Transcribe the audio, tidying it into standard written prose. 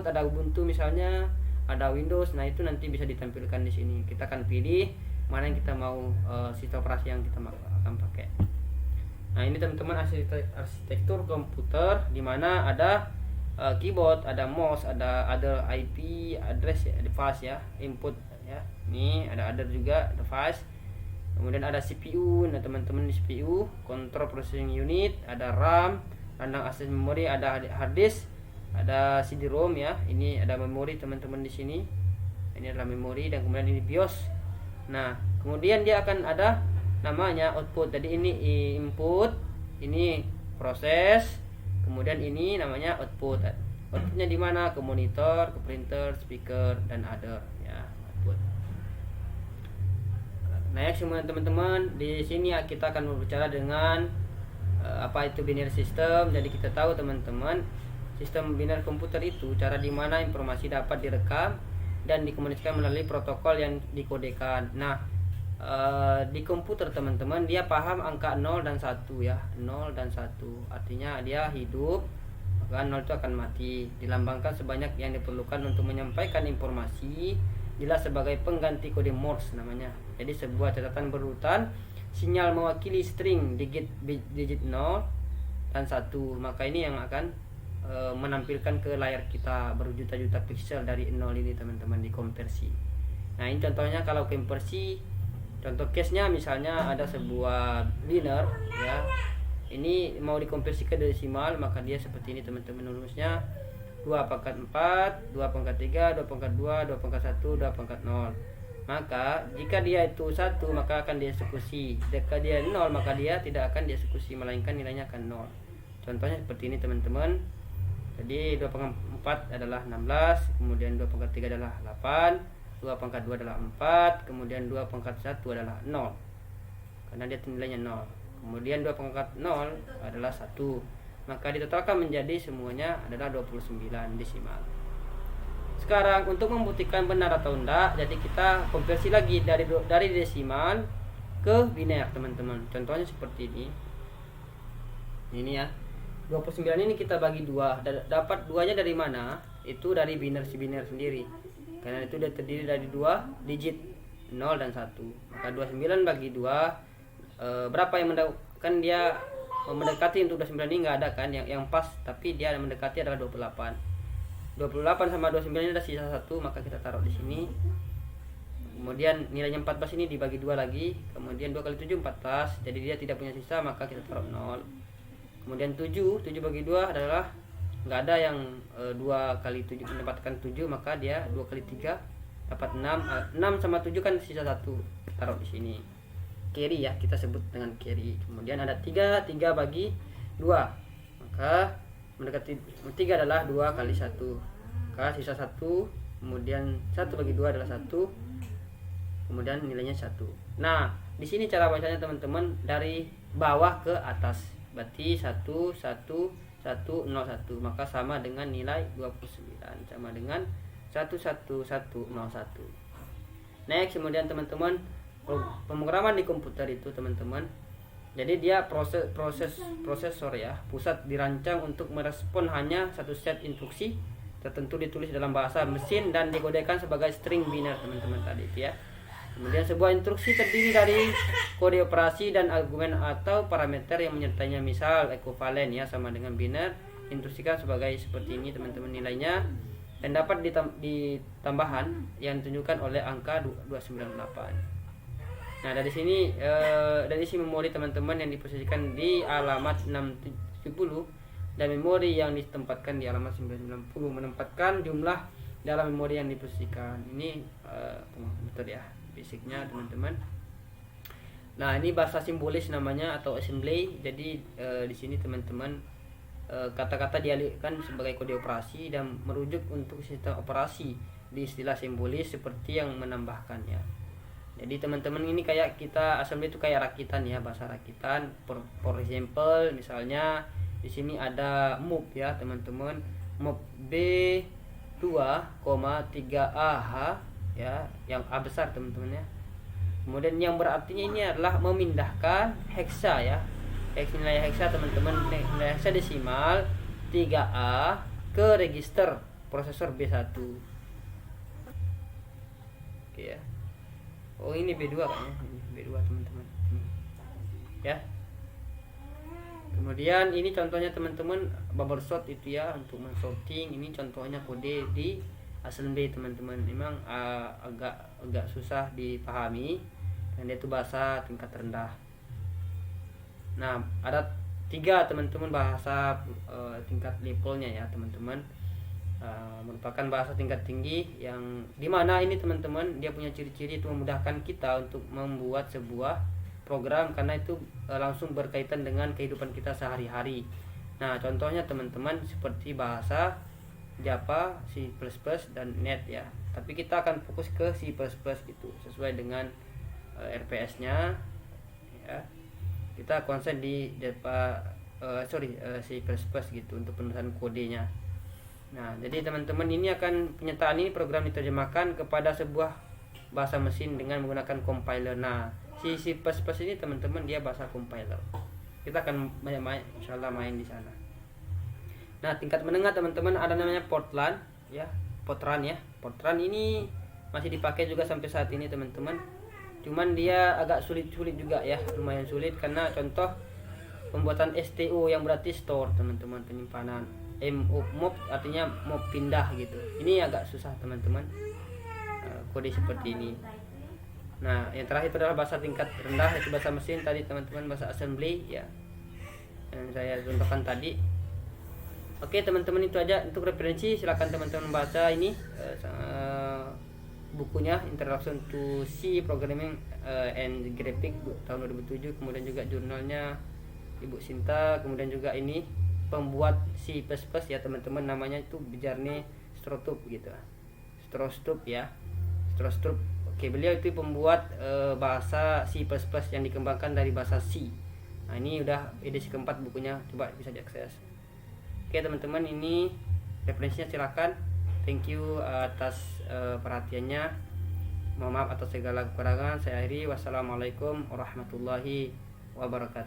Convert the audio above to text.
ada Ubuntu misalnya, ada Windows. Nah itu nanti bisa ditampilkan di sini. Kita akan pilih mana yang kita mau, sistem operasi yang kita akan pakai. Nah ini teman-teman arsitektur komputer, di mana ada keyboard, ada mouse, ada IP address ya, device ya, input ya. Ini ada other juga device. Kemudian ada CPU. Nah teman-teman, di CPU control processing unit, ada RAM, random access memory, ada hard disk, ada CD-ROM ya. Ini ada memori teman-teman di sini. Ini adalah memori, dan kemudian ini BIOS. Nah kemudian dia akan ada namanya output. Jadi ini input, ini proses, kemudian ini namanya output. Outputnya di mana? Ke monitor, ke printer, speaker, dan other ya, output. Nah ya semua teman-teman, di sini ya kita akan berbicara dengan apa itu binary system. Jadi kita tahu teman-teman, sistem binary komputer itu cara di mana informasi dapat direkam dan dikomunikasikan melalui protokol yang dikodekan. Nah di komputer teman-teman, dia paham angka 0 dan 1 ya, 0 dan 1 artinya dia hidup, maka 0 itu akan mati. Dilambangkan sebanyak yang diperlukan untuk menyampaikan informasi, jelas sebagai pengganti kode Morse namanya. Jadi sebuah catatan berurutan, sinyal mewakili string digit 0 dan 1. Maka ini yang akan menampilkan ke layar kita berjuta-juta piksel dari 0 ini teman-teman, dikonversi. Nah ini contohnya kalau konversi, contoh case-nya misalnya ada sebuah biner ya, ini mau dikonversi ke desimal, maka dia seperti ini teman-teman rumusnya: 2/4, 2/3, 2/2, 2/1, 2/0. Maka jika dia itu 1 maka akan dieksekusi, jika dia 0 maka dia tidak akan dieksekusi, melainkan nilainya akan 0. Contohnya seperti ini teman-teman. Jadi 2/4 adalah 16, kemudian 2/3 adalah 8, 2/2 adalah 4, kemudian 2/1 adalah 0 karena dia nilainya 0. Kemudian 2/0 adalah 1, maka ditotalkan menjadi semuanya adalah 29 desimal. Sekarang untuk membuktikan benar atau enggak, jadi kita konversi lagi dari desimal ke biner teman-teman. Contohnya seperti ini. Ini ya, 29 ini kita bagi 2. Dapat 2-nya dari mana? Itu dari biner sendiri. Karena itu dia terdiri dari 2 digit, 0 dan 1. Maka 29 bagi 2 berapa yang kan dia mendekati. Untuk 29 ini enggak ada kan yang pas, tapi dia mendekati adalah 28. 28 sama 29 ini ada sisa 1, maka kita taruh di sini. Kemudian nilainya 14 ini dibagi 2 lagi. Kemudian 2 kali 7 14. Jadi dia tidak punya sisa, maka kita taruh 0. Kemudian 7 bagi 2 adalah enggak ada yang 2 kali 7 mendapatkan 7, maka dia 2 kali 3 dapat 6. 6 sama 7 kan sisa 1. Taruh di sini. Carry ya, kita sebut dengan carry. Kemudian ada 3 bagi 2. Maka mendekati 3 adalah 2 kali 1, maka sisa 1. Kemudian 1 bagi 2 adalah 1, kemudian nilainya 1. Nah di sini cara bacanya teman-teman, dari bawah ke atas, berarti 1 1 1 0 1, maka sama dengan nilai 29, sama dengan 1 1 1 0 1. Next, kemudian teman-teman, pemrograman di komputer itu teman-teman, jadi dia prosesor ya, pusat dirancang untuk merespon hanya satu set instruksi tertentu ditulis dalam bahasa mesin dan dikodekan sebagai string biner teman-teman tadi itu ya. Kemudian sebuah instruksi terdiri dari kode operasi dan argumen atau parameter yang menyertainya, misal ekuivalen ya, sama dengan biner, instruksikan sebagai seperti ini teman-teman nilainya, dan dapat ditambahkan yang ditunjukkan oleh angka 298. Nah dari sini dari isi memori teman-teman yang diposisikan di alamat 670 dan memori yang ditempatkan di alamat 990 menempatkan jumlah dalam memori yang diposisikan. Ini komputer ya, basicnya teman-teman. Nah ini bahasa simbolis namanya atau assembly. Jadi di sini teman-teman, kata-kata dialihkan sebagai kode operasi dan merujuk untuk sistem operasi di istilah simbolis seperti yang menambahkannya. Jadi teman-teman, ini kayak kita assembly itu kayak rakitan ya, bahasa rakitan. For example, misalnya di sini ada move ya teman-teman, move B2,3AH ya, yang A besar teman-teman ya. Kemudian yang berartinya ini adalah memindahkan hexa ya, nilai hexa teman-teman, nilai hexa desimal 3A ke register prosesor B1. Oke ya. Oh ini B2 kayaknya, ini B2 teman-teman. Ya. Kemudian ini contohnya teman-teman bubble sort itu ya, untuk men-sorting. Ini contohnya kode di assembly teman-teman. Memang agak susah dipahami dan dia itu bahasa tingkat rendah. Nah, ada 3 teman-teman bahasa tingkat levelnya ya teman-teman. Merupakan bahasa tingkat tinggi yang dimana ini teman-teman dia punya ciri-ciri itu memudahkan kita untuk membuat sebuah program, karena itu langsung berkaitan dengan kehidupan kita sehari-hari. Nah, contohnya teman-teman seperti bahasa Java, C++ dan Net ya. Tapi kita akan fokus ke C++ gitu, sesuai dengan RPS-nya ya. Kita konsen di Java C++ gitu untuk penulisan kodenya. Nah, jadi teman-teman ini akan penyetaan ini program diterjemahkan kepada sebuah bahasa mesin dengan menggunakan compiler. Nah, C++ ini teman-teman dia bahasa compiler. Kita akan insyaallah main di sana. Nah, tingkat menengah teman-teman ada namanya Fortran ya. Fortran ya. Fortran ini masih dipakai juga sampai saat ini teman-teman. Cuman dia agak sulit-sulit juga ya, lumayan sulit karena contoh pembuatan STO yang berarti store teman-teman, penyimpanan. Move artinya mau pindah gitu. Ini agak susah teman-teman. Kode seperti ini. Nah, yang terakhir itu adalah bahasa tingkat rendah, yaitu bahasa mesin tadi teman-teman, bahasa assembly ya. Yang saya contohkan tadi. Oke teman-teman, itu aja untuk referensi. Silakan teman-teman baca ini bukunya Introduction to C Programming and Graphic tahun 2007. Kemudian juga jurnalnya Ibu Sinta. Kemudian juga ini pembuat C++ ya teman-teman, namanya itu Bjarne Stroustrup gitu. Stroustrup ya. Stroustrup. Oke, beliau itu pembuat bahasa C++ yang dikembangkan dari bahasa C. Nah, ini udah edisi keempat bukunya, coba bisa diakses. Oke teman-teman, ini referensinya silakan. Thank you atas perhatiannya. Mohon maaf atas segala kekurangan. Saya akhiri. Wassalamualaikum warahmatullahi wabarakatuh.